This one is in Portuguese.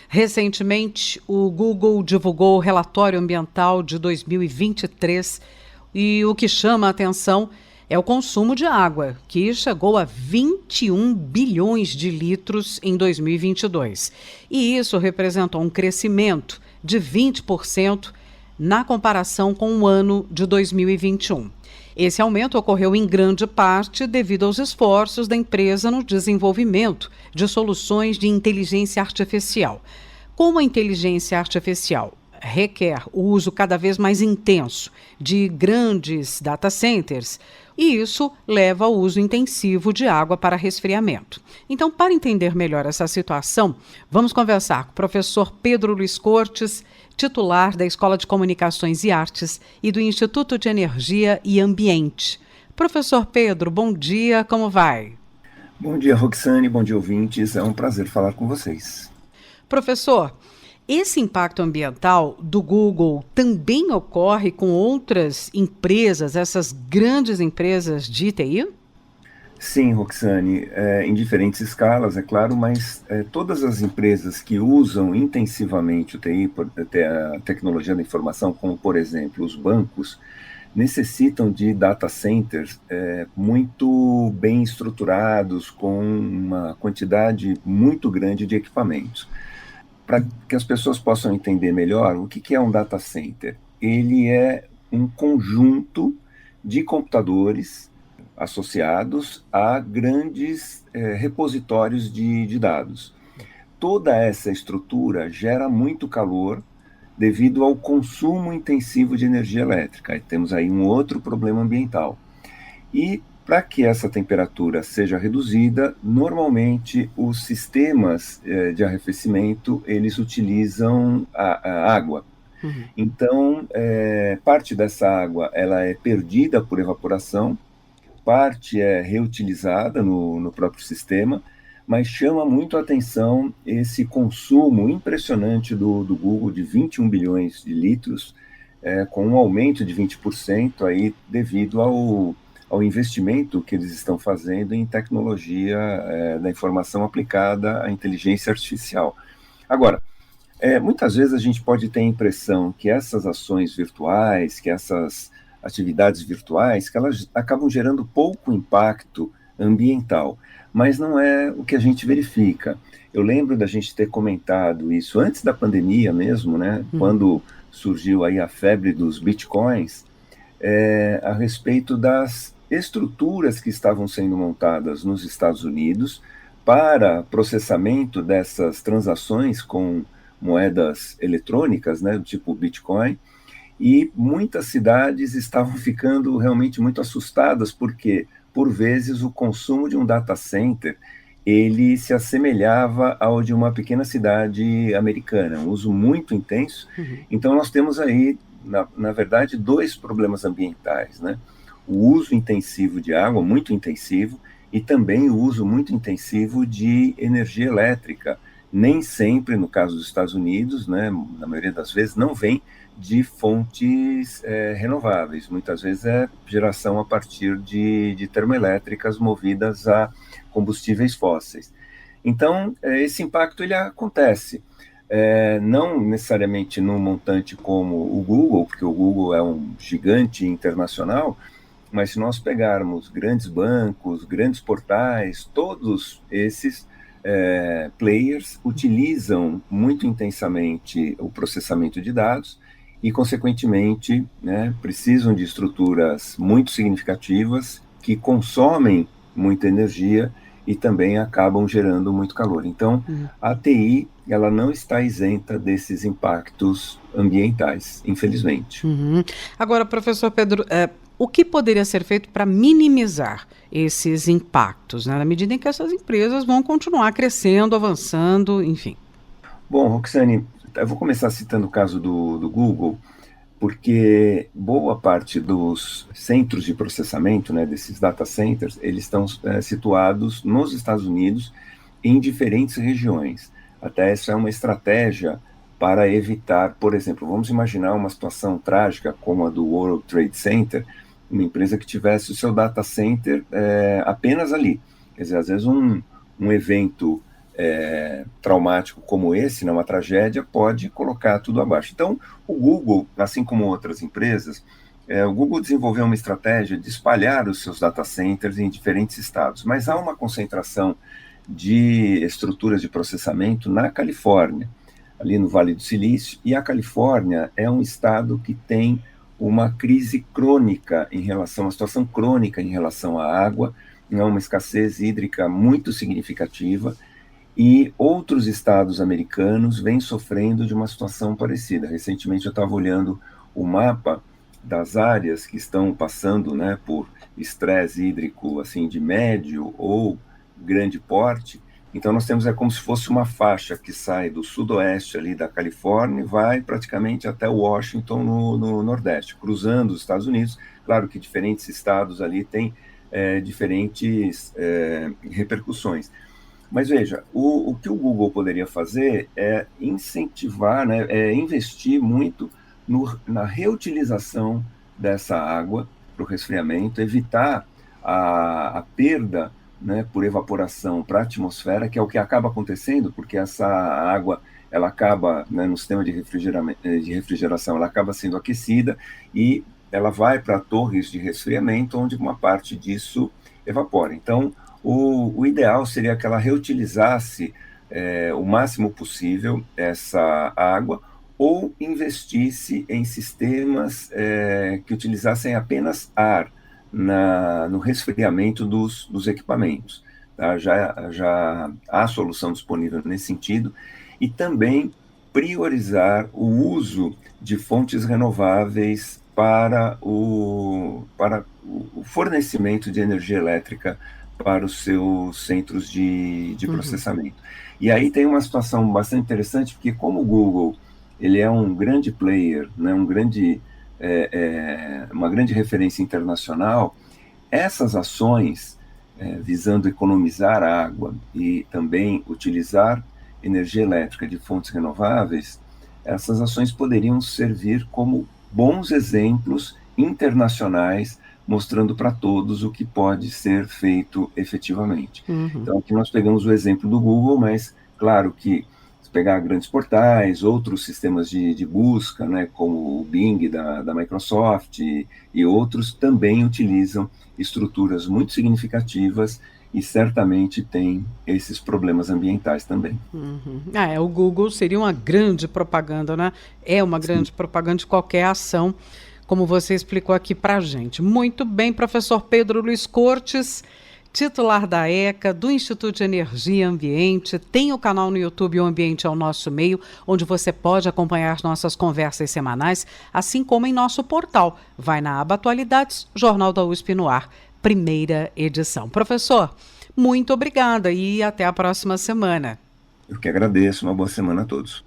Recentemente, o Google divulgou o relatório ambiental de 2023 e o que chama a atenção é o consumo de água, que chegou a 21 bilhões de litros em 2022. E isso representou um crescimento de 20% na comparação com o ano de 2021. Esse aumento ocorreu em grande parte devido aos esforços da empresa no desenvolvimento de soluções de inteligência artificial. Como a inteligência artificial requer o uso cada vez mais intenso de grandes data centers, e isso leva ao uso intensivo de água para resfriamento. Então, para entender melhor essa situação, vamos conversar com o professor Pedro Luiz Cortes, titular da Escola de Comunicações e Artes e do Instituto de Energia e Ambiente. Professor Pedro, bom dia, como vai? Bom dia, Roxane, bom dia, ouvintes. É um prazer falar com vocês. Professor, esse impacto ambiental do Google também ocorre com outras empresas, essas grandes empresas de TI? Sim, Roxane, em diferentes escalas, é claro, mas todas as empresas que usam intensivamente o TI, a tecnologia da informação, como, por exemplo, os bancos, necessitam de data centers muito bem estruturados, com uma quantidade muito grande de equipamentos. Para que as pessoas possam entender melhor, o que é um data center? Ele é um conjunto de computadores associados a grandes repositórios de dados. Toda essa estrutura gera muito calor devido ao consumo intensivo de energia elétrica. E temos aí um outro problema ambiental. E para que essa temperatura seja reduzida, normalmente os sistemas de arrefecimento, eles utilizam a água. Uhum. Então, parte dessa água ela é perdida por evaporação, parte é reutilizada no próprio sistema, mas chama muito a atenção esse consumo impressionante do Google de 21 bilhões de litros, com um aumento de 20% aí devido ao investimento que eles estão fazendo em tecnologia da informação aplicada à inteligência artificial. Agora, muitas vezes a gente pode ter a impressão que essas ações virtuais, que essas atividades virtuais, que elas acabam gerando pouco impacto ambiental, mas não é o que a gente verifica. Eu lembro da gente ter comentado isso antes da pandemia mesmo, né? Quando surgiu aí a febre dos bitcoins, a respeito das estruturas que estavam sendo montadas nos Estados Unidos para processamento dessas transações com moedas eletrônicas, né, do tipo Bitcoin, e muitas cidades estavam ficando realmente muito assustadas, porque, por vezes, o consumo de um data center, ele se assemelhava ao de uma pequena cidade americana, um uso muito intenso. Então, nós temos aí, na verdade, dois problemas ambientais, né? O uso intensivo de água, muito intensivo, e também o uso muito intensivo de energia elétrica. Nem sempre, no caso dos Estados Unidos, né, na maioria das vezes, não vem de fontes renováveis. Muitas vezes é geração a partir de termoelétricas movidas a combustíveis fósseis. Então, esse impacto ele acontece. Não necessariamente num montante como o Google, porque o Google é um gigante internacional, mas se nós pegarmos grandes bancos, grandes portais, todos esses players utilizam muito intensamente o processamento de dados e, consequentemente, né, precisam de estruturas muito significativas que consomem muita energia e também acabam gerando muito calor. Então, a TI ela não está isenta desses impactos ambientais, infelizmente. Agora, professor Pedro, o que poderia ser feito para minimizar esses impactos, né, na medida em que essas empresas vão continuar crescendo, avançando, enfim? Bom, Roxane, eu vou começar citando o caso do Google, porque boa parte dos centros de processamento, né, desses data centers, eles estão situados nos Estados Unidos em diferentes regiões. Até essa é uma estratégia para evitar, por exemplo, vamos imaginar uma situação trágica como a do World Trade Center, uma empresa que tivesse o seu data center apenas ali. Quer dizer, às vezes um evento traumático como esse, né, uma tragédia, pode colocar tudo abaixo. Então, o Google, assim como outras empresas, o Google desenvolveu uma estratégia de espalhar os seus data centers em diferentes estados, mas há uma concentração de estruturas de processamento na Califórnia, ali no Vale do Silício, e a Califórnia é um estado que tem uma crise crônica em relação, uma situação crônica em relação à água, uma escassez hídrica muito significativa, e outros estados americanos vêm sofrendo de uma situação parecida. Recentemente eu estava olhando o mapa das áreas que estão passando, né, por estresse hídrico assim de médio ou grande porte. Então nós temos como se fosse uma faixa que sai do sudoeste ali da Califórnia e vai praticamente até Washington no Nordeste, cruzando os Estados Unidos. Claro que diferentes estados ali têm diferentes repercussões. Mas veja, o que o Google poderia fazer é incentivar, né, investir muito na reutilização dessa água para o resfriamento, evitar a perda, né, por evaporação para a atmosfera, que é o que acaba acontecendo, porque essa água ela acaba, né, no sistema de refrigeração, ela acaba sendo aquecida e ela vai para torres de resfriamento, onde uma parte disso evapora. Então, o ideal seria que ela reutilizasse o máximo possível essa água ou investisse em sistemas que utilizassem apenas ar no resfriamento dos equipamentos. Tá? Já há solução disponível nesse sentido, e também priorizar o uso de fontes renováveis para o fornecimento de energia elétrica para os seus centros de processamento. E aí tem uma situação bastante interessante, porque como o Google ele é um grande player, né, uma grande referência internacional, essas ações visando economizar água e também utilizar energia elétrica de fontes renováveis, essas ações poderiam servir como bons exemplos internacionais, mostrando para todos o que pode ser feito efetivamente. Então, aqui nós pegamos o exemplo do Google, mas claro que se pegar grandes portais, outros sistemas de busca, né, como o Bing da Microsoft e outros, também utilizam estruturas muito significativas e certamente tem esses problemas ambientais também. O Google seria uma grande propaganda, né? É uma grande propaganda de qualquer ação, como você explicou aqui para a gente. Muito bem, professor Pedro Luiz Cortes, titular da ECA, do Instituto de Energia e Ambiente. Tem o canal no YouTube O Ambiente é o Nosso Meio, onde você pode acompanhar nossas conversas semanais, assim como em nosso portal. Vai na aba Atualidades, Jornal da USP no Ar, primeira edição. Professor, muito obrigada e até a próxima semana. Eu que agradeço, uma boa semana a todos.